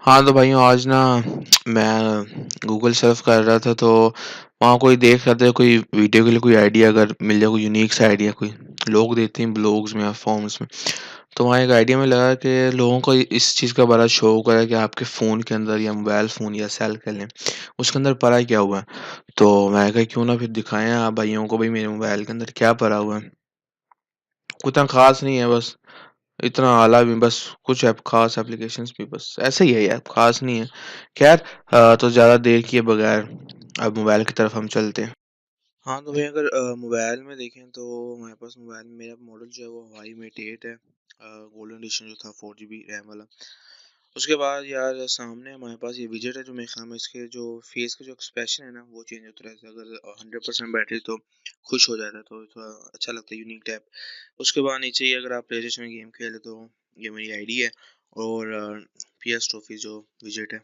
हाँ, तो भाइयों आज ना मैं गूगल सर्फ कर रहा था तो वहाँ कोई देख रहा था कोई वीडियो के लिए कोई आइडिया अगर मिल जाए कोई यूनिक सा आइडिया कोई लोग देते हैं ब्लॉग्स में या फॉर्म्स में। तो वहाँ एक आइडिया में लगा कि लोगों को इस चीज़ का बड़ा शौक है कि आपके फ़ोन के अंदर या मोबाइल फ़ोन या सेल कह लें, उसके अंदर पड़ा क्या हुआ है। तो मैं कहा क्यों ना फिर दिखाएँ आप भाइयों को भाई मेरे मोबाइल के अंदर क्या पड़ा हुआ है। उतना ख़ास नहीं है बस इतना आला भी बस कुछ ऐप ख़ास एप्लीकेशंस भी बस ऐसे ही है यार, ख़ास नहीं है। ख़ैर तो ज़्यादा देर किए बगैर अब मोबाइल की तरफ हम चलते हैं। हाँ, तो भाई अगर मोबाइल में देखें तो हमारे पास मोबाइल में मेरा मॉडल जो है वो Huawei Mate 8 है। गोल्डन एडिशन जो था 4 जीबी रैम वाला। उसके बाद यार सामने हमारे पास ये विजेट है जो मेरे ख्याल में इसके जो फेस के जो एक्सप्रेशन है ना वो चेंज होता रहता है। अगर 100% बैटरी तो खुश हो जाता है तो थोड़ा अच्छा लगता है यूनिक टाइप। उसके बाद नीचे ही अगर आप प्ले स्टेशन में गेम खेले तो ये मेरी आईडी है और PS ट्रॉफी जो विजेट है।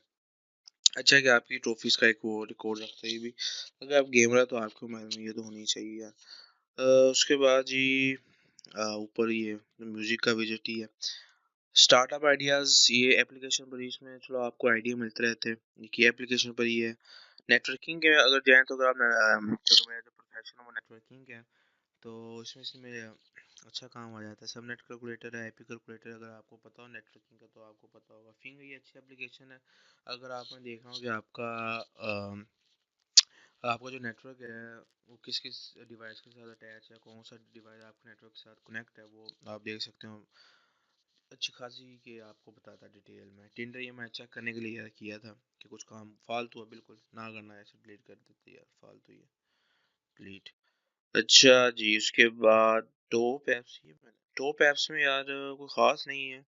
अच्छा है कि आपकी ट्रॉफीज का एक वो रिकॉर्ड रखता है ये भी। अगर आप गेमर है तो आपको में ये तो होनी चाहिए यार। उसके बाद जी ऊपर ये म्यूजिक का विजेट ही है। स्टार्टअप आइडियाज़ ये एप्लीकेशन पर ही इसमें चलो आपको आइडिया मिलते रहते हैं कि एप्लीकेशन पर ही है। नेटवर्किंग के अगर जाएँ तो अगर आप तो मेरा जो प्रोफेशन है वो नेटवर्किंग का है तो इसमें अच्छा काम आ जाता है। सबनेट कैलकुलेटर है, आईपी कैलकुलेटर अगर आपको पता हो नेटवर्किंग का तो आपको पता होगा। फिंग ये अच्छी एप्लीकेशन है। अगर आपने देखा हो कि आपका जो नेटवर्क है वो किस किस डिवाइस के साथ अटैच है, कौन सा डिवाइस आपके नेटवर्क के साथ कनेक्ट है वो आप देख सकते हो अच्छी खासी कि आपको बताता है डिटेल में। टिंडर ये मैं चेक करने के लिए यार किया था कि कुछ काम फालतू है बिल्कुल ना करना है ऐसे डिलीट कर देते यार फालतू ही है डिलीट। अच्छा जी उसके बाद टॉप एप्स में यार कोई ख़ास नहीं है।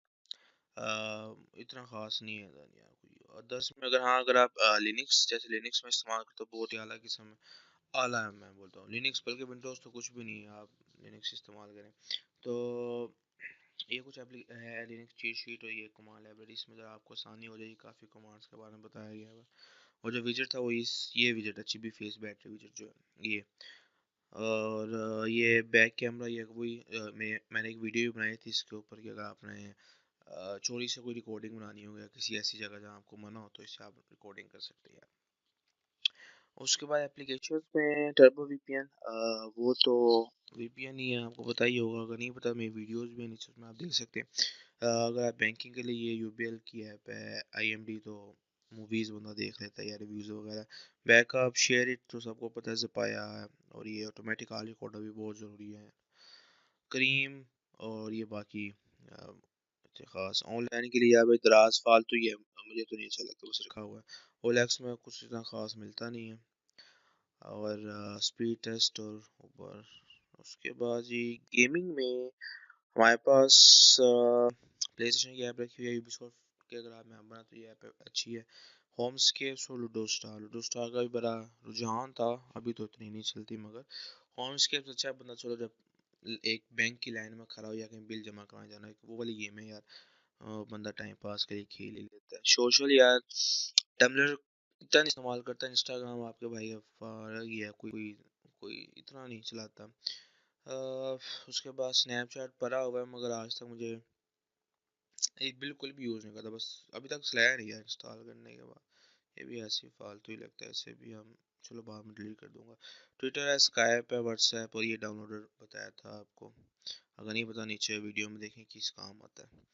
इतना ख़ास नहीं है यार कोई अदर्स में अगर हाँ अगर आप लिनक्स जैसे लिनक्स में इस्तेमाल करते हो बहुत ही आला किस्म है। आला है मैं बोलता हूँ लिनक्स बल्कि विंडोज़ तो कुछ भी नहीं है आप लिनक्स इस्तेमाल करें तो ये कुछ है लिनक्स चीट शीट और ये कमांड लाइब्रेरी इसमें ज़रा आपको आसानी हो जाएगी काफ़ी कमांड्स के बारे में बताया गया है। और जो विजेट था वो ये विजेट है चिबी फेस बैटरी विजेट जो है ये और ये बैक कैमरा ये वही मैंने एक वीडियो भी बनाई थी इसके ऊपर कि अगर आपने चोरी से कोई रिकॉर्डिंग बनानी हो या किसी ऐसी जगह जहाँ आपको मना हो तो इससे आप रिकॉर्डिंग कर सकते हैं। उसके बाद एप्लीकेशन में टर्बो वीपीएन वो तो वीपीएन ही है आपको पता ही होगा अगर नहीं पता मेरी वीडियोस भी हैं नीचे में आप देख सकते हैं। अगर आप बैंकिंग के लिए ये यूबीएल की ऐप है आईएमडी तो मूवीज़ बंदा देख लेता है या रिव्यूज़ वगैरह। बैकअप शेयर इट तो सबको पता है ज़पाया है और ये ऑटोमेटिक कॉल रिकॉर्डर भी बहुत ज़रूरी है। करीम और ये बाकी खास ऑनलाइन के लिए यार भाई दराज फालतू ही है मुझे तो नहीं अच्छा लगता बस रखा हुआ है। ओलेक्स में कुछ इतना खास मिलता नहीं है और स्पीड टेस्ट और ऊपर उसके बाद जी गेमिंग में हमारे पास प्ले स्टेशन की ऐप रखी हुई है यूबीसॉफ्ट के अगर आप मेंबर हैं तो ये ऐप अच्छी है। होमस्केप्स और लूडो स्टार का भी बड़ा रुझान था अभी तो इतनी नहीं चलती मगर होमस्केप्स अच्छा है बंदा चलो जब एक बैंक की लाइन में खड़ा हो या कहीं बिल जमा कराने जाना है वो वाली गेम है यार। बंदा टाइम पास के लिए खेल ही लेता है सोशल यार टम्बलर इतना नहीं इस्तेमाल करता इंस्टाग्राम आपके भाई का फर्क ही है कोई कोई इतना नहीं चलाता। उसके बाद स्नैपचैट पड़ा हुआ है मगर आज तक मुझे ये बिल्कुल भी यूज़ नहीं करता बस अभी तक चलाया नहीं है इंस्टॉल करने के बाद। ये भी ऐसे ही फालतू ही लगता है ऐसे भी हम चलो बाद में डिलीट कर दूंगा। ट्विटर है स्काइप है व्हाट्सएप और ये डाउनलोडर बताया था आपको अगर नहीं पता नीचे वीडियो में देखें किस काम आता है।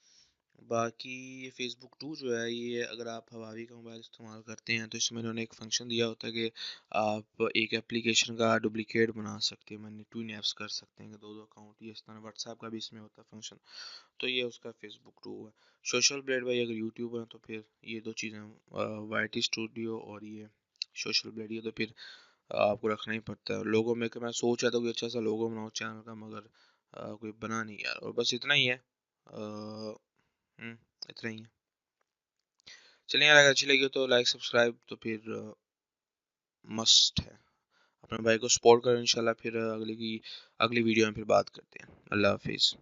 बाकी ये फेसबुक टू जो है ये अगर आप हवावी का मोबाइल इस्तेमाल करते हैं तो इसमें इन्होंने एक फंक्शन दिया होता है कि आप एक एप्लीकेशन का डुप्लीकेट बना सकते हैं मैंने टू एप्स कर सकते हैं कि दो दो अकाउंट ये इस तरह व्हाट्सएप का भी इसमें होता है फंक्शन। तो ये उसका फेसबुक टू है। सोशल ब्लेड भाई अगर यूट्यूब है तो फिर ये दो चीज़ें वाईटी स्टूडियो और ये सोशल ब्लेड ये तो फिर आपको रखना ही पड़ता है। लोगों में कि मैं सोच रहा था कोई अच्छा सा लोगो बनाओ चैनल का मगर कोई बना नहीं यार और बस इतना ही है। इतना ही है। चलिए यार अगर अच्छी लगी हो तो लाइक सब्सक्राइब तो फिर मस्ट है। अपने भाई को सपोर्ट करो इंशाल्लाह फिर अगली वीडियो में फिर बात करते हैं। अल्लाह हाफिज़।